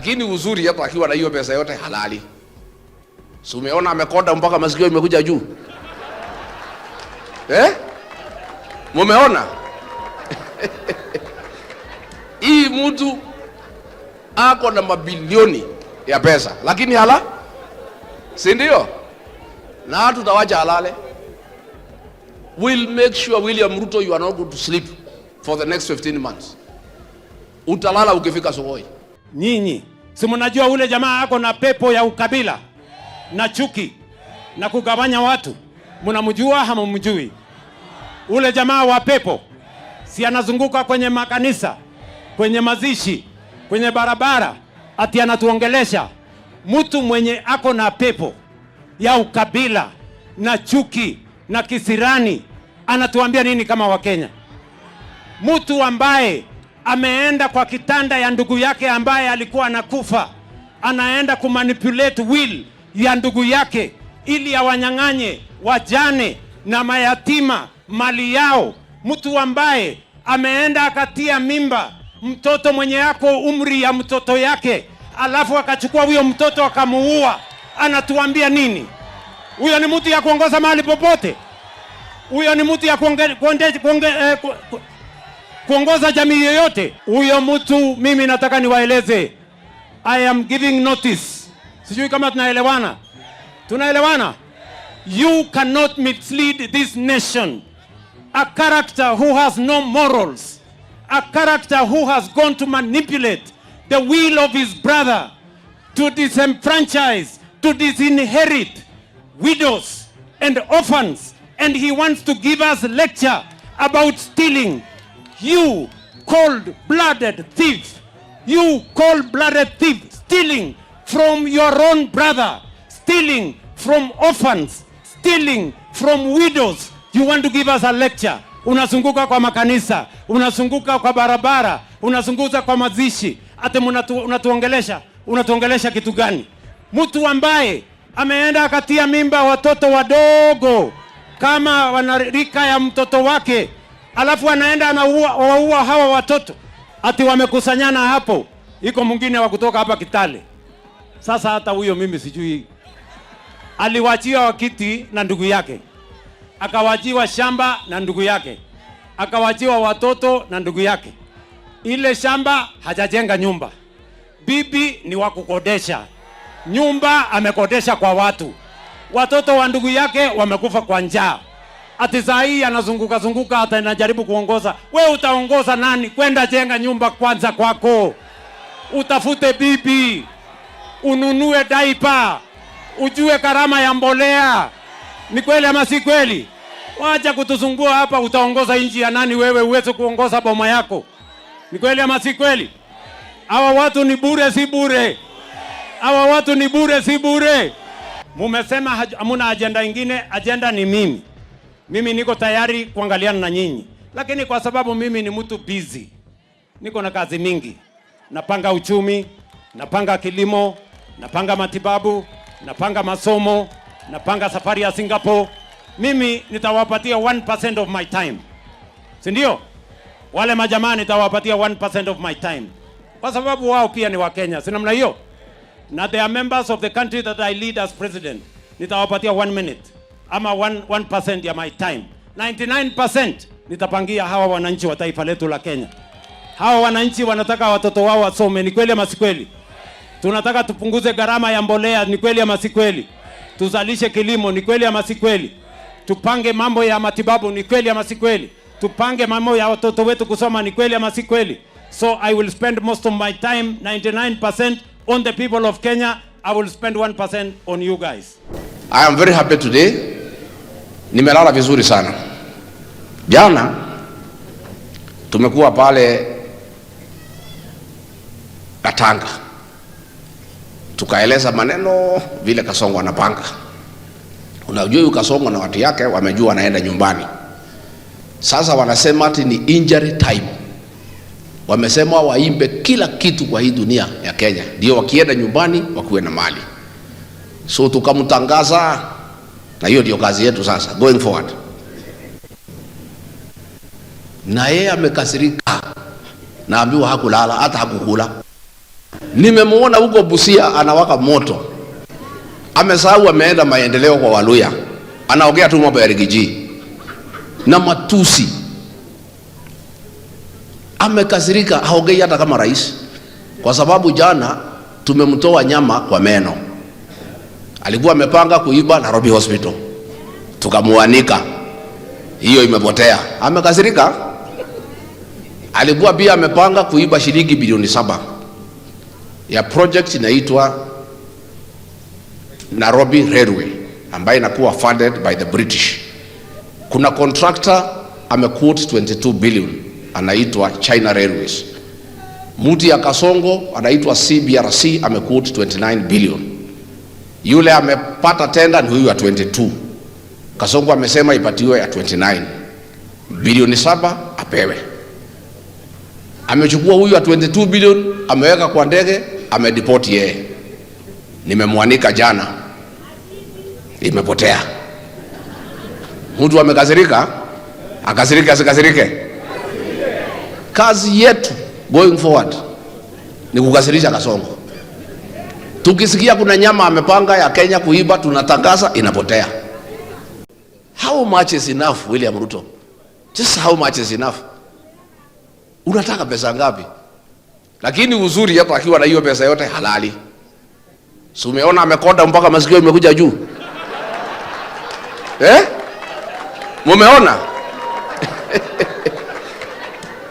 Lakini uzuri hata akiwa na hiyo pesa yote halali. Si umeona amekonda mpaka masikio imekuja juu? Mumeona? Hii mtu ako na mabilioni ya pesa, lakini si ndio? Na tutawacha halale. We'll make sure, William Ruto, you are not going to sleep for the next 15 months. Utalala ukifika Sokoi. Nyinyi si mnajua ule jamaa ako na pepo ya ukabila na chuki na kugawanya watu? Mnamjua ama mjui? Ule jamaa wa pepo si anazunguka kwenye makanisa, kwenye mazishi, kwenye barabara, ati anatuongelesha. Mtu mwenye ako na pepo ya ukabila na chuki na kisirani anatuambia nini kama Wakenya? Mtu ambaye ameenda kwa kitanda ya ndugu yake ambaye alikuwa anakufa, anaenda kumanipulate will ya ndugu yake ili awanyang'anye wajane na mayatima mali yao. Mtu ambaye ameenda akatia mimba mtoto mwenye yako umri ya mtoto yake, alafu akachukua huyo mtoto akamuua, anatuambia nini? Huyo ni mtu ya kuongoza mahali popote? Huyo ni mtu ya kuongoza jamii yoyote? Huyo mtu, mimi nataka niwaeleze, I am giving notice. Sijui kama tunaelewana. Tunaelewana? You cannot mislead this nation. A character who has no morals, a character who has gone to manipulate the will of his brother, to disenfranchise, to disinherit widows and orphans, and he wants to give us a lecture about stealing. You cold-blooded thief, you cold-blooded thief, stealing from your own brother, stealing from orphans, stealing from widows. You want to give us a lecture? Unazunguka kwa makanisa, unazunguka kwa barabara, unazunguka kwa mazishi, ate unatuongelesha kitu gani? Mtu ambaye ameenda akatia mimba watoto wadogo kama wanarika ya mtoto wake, alafu anaenda anaua hawa watoto, ati wamekusanyana hapo. Iko mwingine wa kutoka hapa Kitale. Sasa hata huyo mimi sijui, aliwachiwa kiti na ndugu yake, akawachiwa shamba na ndugu yake, akawachiwa watoto na ndugu yake. Ile shamba hajajenga nyumba, bibi ni wa kukodesha, nyumba amekodesha kwa watu, watoto wa ndugu yake wamekufa kwa njaa. Ati saa hii anazunguka hata anajaribu kuongoza. We utaongoza nani? Kwenda jenga nyumba kwanza kwako, utafute bibi, ununue daipa, ujue karama ya mbolea. Ni kweli ama si kweli? Wacha kutuzungua hapa. Utaongoza nchi ya nani wewe uweze kuongoza boma yako? Ni kweli ama si kweli? Hawa watu ni bure si bure? Hawa watu ni bure si bure? Mumesema hamuna agenda ingine. Agenda ni mimi. Mimi niko tayari kuangaliana na nyinyi, lakini kwa sababu mimi ni mtu busy, niko na kazi mingi. Napanga uchumi, napanga kilimo, napanga matibabu, napanga masomo, napanga safari ya Singapore. Mimi nitawapatia 1% of my time, si ndio? Wale majamaa nitawapatia 1% of my time, kwa sababu wao pia ni wa Kenya, si namna hiyo? Na they are members of the country that I lead as president. Nitawapatia 1 minute ama 1% ya my time. 99% nitapangia hawa wananchi wa taifa letu la Kenya. Hawa wananchi wanataka watoto wao wasome, ni kweli ama si kweli? Tunataka tupunguze gharama ya mbolea, ni kweli ama si kweli? Tuzalishe kilimo, ni kweli ama si kweli? Tupange mambo ya matibabu, ni kweli ama si kweli? Tupange mambo ya watoto wetu kusoma, ni kweli ama si kweli? So I will spend most of my time, 99% on the people of Kenya. I will spend 1% on you guys. I am very happy today. Nimelala vizuri sana. Jana tumekuwa pale Katanga, tukaeleza maneno vile Kasongo anapanga. Unajua Kasongo na watu yake wamejua anaenda nyumbani. Sasa wanasema ati ni injury time. Wamesema waimbe kila kitu kwa hii dunia ya Kenya, ndio wakienda nyumbani wakuwe na mali. So tukamtangaza, na hiyo ndio kazi yetu sasa going forward. Na yeye amekasirika, naambiwa hakulala hata hakukula. Nimemuona huko Busia anawaka moto. Amesahau ameenda maendeleo kwa Waluya. Anaongea tu mambo ya Rigiji na matusi. Amekasirika, haongei hata kama rais. Kwa sababu jana tumemtoa nyama kwa meno. Alikuwa amepanga kuiba Nairobi Hospital, tukamuanika. Hiyo imepotea. Amekasirika. Alikuwa pia amepanga kuiba shilingi bilioni 7 ya project inaitwa Nairobi Railway ambayo inakuwa funded by the British. Kuna contractor amequote 22 billion anaitwa China Railways. Mtu ya Kasongo anaitwa CBRC amequote 29 billion. Yule amepata tenda ni huyu ya 22. Kasongo amesema ipatiwe ya 29. Bilioni 7 apewe. Amechukua huyu ya 22 billion, ameweka kwa ndege, amedeport yeye. Nimemwanika jana. Imepotea. Mtu amekasirika, akasirike asikasirike. Kazi yetu going forward ni kukasirisha Kasongo. Tukisikia kuna nyama amepanga ya Kenya kuiba, tunatangaza, inapotea. How much is enough, William Ruto? Just how much is enough? Unataka pesa ngapi? Lakini uzuri hapa akiwa na hiyo pesa yote halali. Si umeona amekonda mpaka masikio imekuja juu? Mumeona?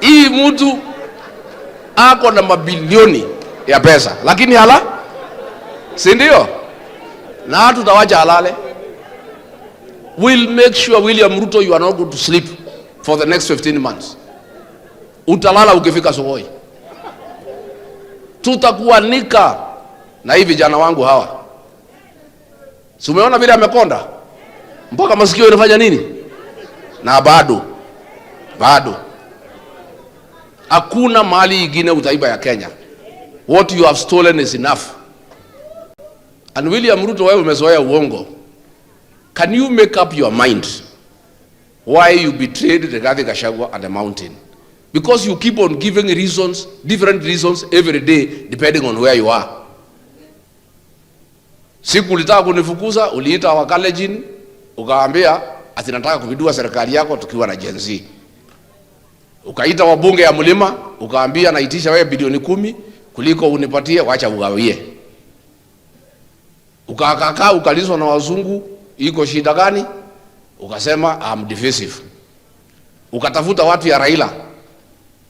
Hii mtu ako na mabilioni ya pesa, lakini si ndio? Na tutawacha halale. We'll make sure, William Ruto, you are not going to sleep for the next 15 months. Utalala ukifika Sokoi. Tutakuanika na hivi vijana wangu hawa. Si umeona vile amekonda? Mpaka masikio inafanya nini? Na bado. Hakuna mali ingine utaiba ya Kenya. What you have stolen is enough. And William Ruto, wewe umezoea uongo. Can you make up your mind why you betrayed Rigathi Gachagua at the mountain? Because you keep on giving reasons, different reasons every day depending on where you are. Siku ulitaka kunifukuza, uliita Wakalenjin, ukawaambia ati nataka kupindua serikali yako tukiwa na Gen Z. Ukaita wabunge ya Mlima, ukawaambia naitisha wewe bilioni 10 kuliko unipatie, wacha ugawie. Ukakaa ukalizwa na wazungu, iko shida gani? Ukasema I'm divisive. Ukatafuta watu ya Raila,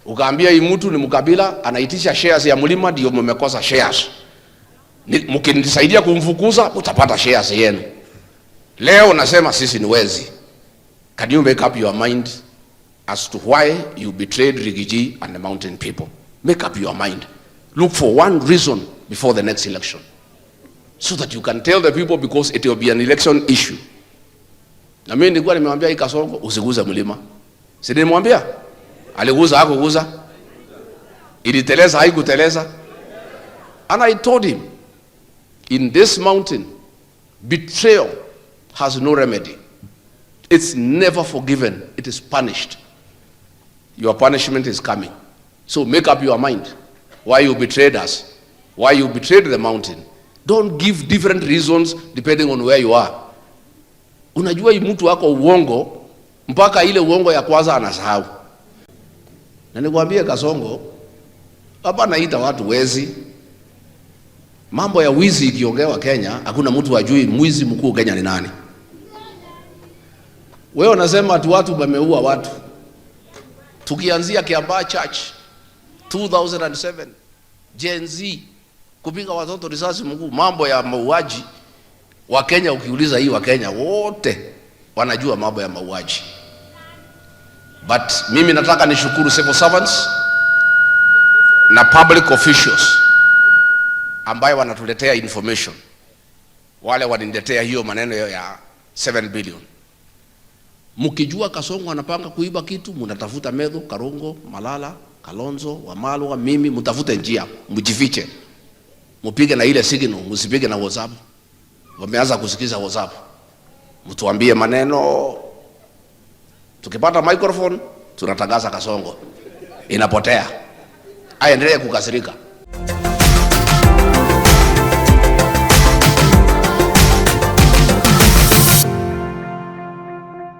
ukaambia hii mtu ni mkabila, anaitisha shares ya Mlima, ndio mmekosa shares. Mkinisaidia kumfukuza utapata shares yenu. Leo nasema sisi ni wezi. Can you make up your mind as to why you betrayed Rigiji and the mountain people? Make up your mind. Look for one reason before the next election, so that you can tell the people, because it will be an election issue. Na mimi nilikuwa nimemwambia hii Kasongo usiguze Mlima. Si nimemwambia? Aliguza hakuguza? Iliteleza haikuteleza? And I told him, in this mountain, betrayal has no remedy. It's never forgiven. It is punished. Your punishment is coming. So make up your mind why you betrayed us, why you betrayed the mountain. Don't give different reasons depending on where you are. Unajua hii mtu wako uongo mpaka ile uongo ya kwanza anasahau. Na nikwambie Kasongo, hapa naita watu wezi. Mambo ya wizi ikiongewa Kenya, hakuna mtu ajui mwizi mkuu Kenya ni nani. Wewe unasema ati watu wameua watu. Tukianzia Kiambaa Church 2007, Gen Z kupiga watoto risasi mguu, mambo ya mauaji wa Kenya. Ukiuliza hii wa Kenya wote wanajua mambo ya mauaji. But mimi nataka nishukuru civil servants na public officials ambayo wanatuletea information. Wale waniletea hiyo maneno ya 7 billion. Mkijua Kasongo anapanga kuiba kitu, mnatafuta Medho, Karongo, Malala, Kalonzo, Wamalwa, mimi, mtafute njia, mjifiche. Mpige na ile signal, msipige na WhatsApp. Wameanza kusikiza WhatsApp. Mtuambie maneno. Tukipata microphone, tunatangaza Kasongo. Inapotea. Aendelee kukasirika.